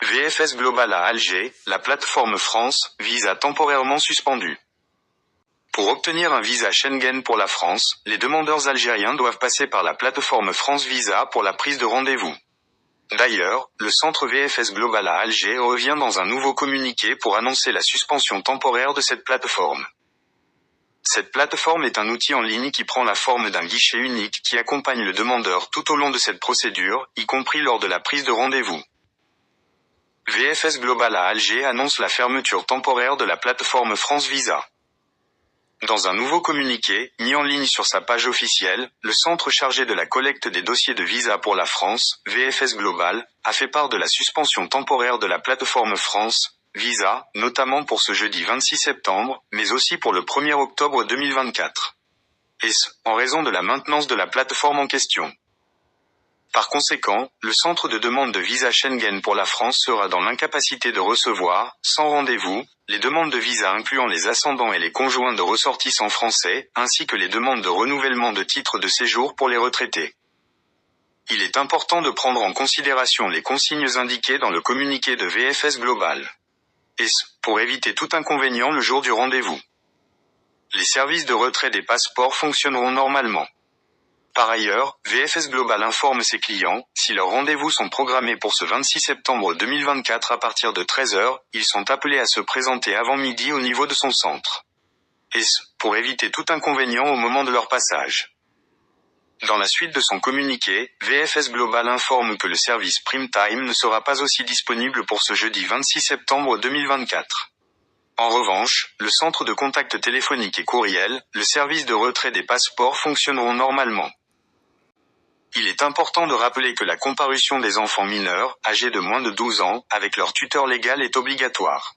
VFS Global à Alger, la plateforme France, visa temporairement suspendue. Pour obtenir un visa Schengen pour la France, les demandeurs algériens doivent passer par la plateforme France Visa pour la prise de rendez-vous. D'ailleurs, le centre VFS Global à Alger revient dans un nouveau communiqué pour annoncer la suspension temporaire de cette plateforme. Cette plateforme est un outil en ligne qui prend la forme d'un guichet unique qui accompagne le demandeur tout au long de cette procédure, y compris lors de la prise de rendez-vous. VFS Global à Alger annonce la fermeture temporaire de la plateforme France Visa. Dans un nouveau communiqué, mis en ligne sur sa page officielle, le centre chargé de la collecte des dossiers de visa pour la France, VFS Global, a fait part de la suspension temporaire de la plateforme France Visa, notamment pour ce jeudi 26 septembre, mais aussi pour le 1er octobre 2024. Et ce, en raison de la maintenance de la plateforme en question. Par conséquent, le centre de demande de visa Schengen pour la France sera dans l'incapacité de recevoir, sans rendez-vous, les demandes de visa incluant les ascendants et les conjoints de ressortissants français, ainsi que les demandes de renouvellement de titres de séjour pour les retraités. Il est important de prendre en considération les consignes indiquées dans le communiqué de VFS Global. Et ce, pour éviter tout inconvénient le jour du rendez-vous. Les services de retrait des passeports fonctionneront normalement. Par ailleurs, VFS Global informe ses clients, si leurs rendez-vous sont programmés pour ce 26 septembre 2024 à partir de 13h, ils sont appelés à se présenter avant midi au niveau de son centre. Et ce, pour éviter tout inconvénient au moment de leur passage. Dans la suite de son communiqué, VFS Global informe que le service Prime Time ne sera pas aussi disponible pour ce jeudi 26 septembre 2024. En revanche, le centre de contact téléphonique et courriel, le service de retrait des passeports fonctionneront normalement. Il est important de rappeler que la comparution des enfants mineurs, âgés de moins de 12 ans, avec leur tuteur légal est obligatoire.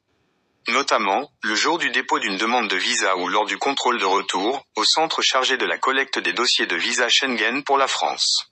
Notamment, le jour du dépôt d'une demande de visa ou lors du contrôle de retour, au centre chargé de la collecte des dossiers de visa Schengen pour la France.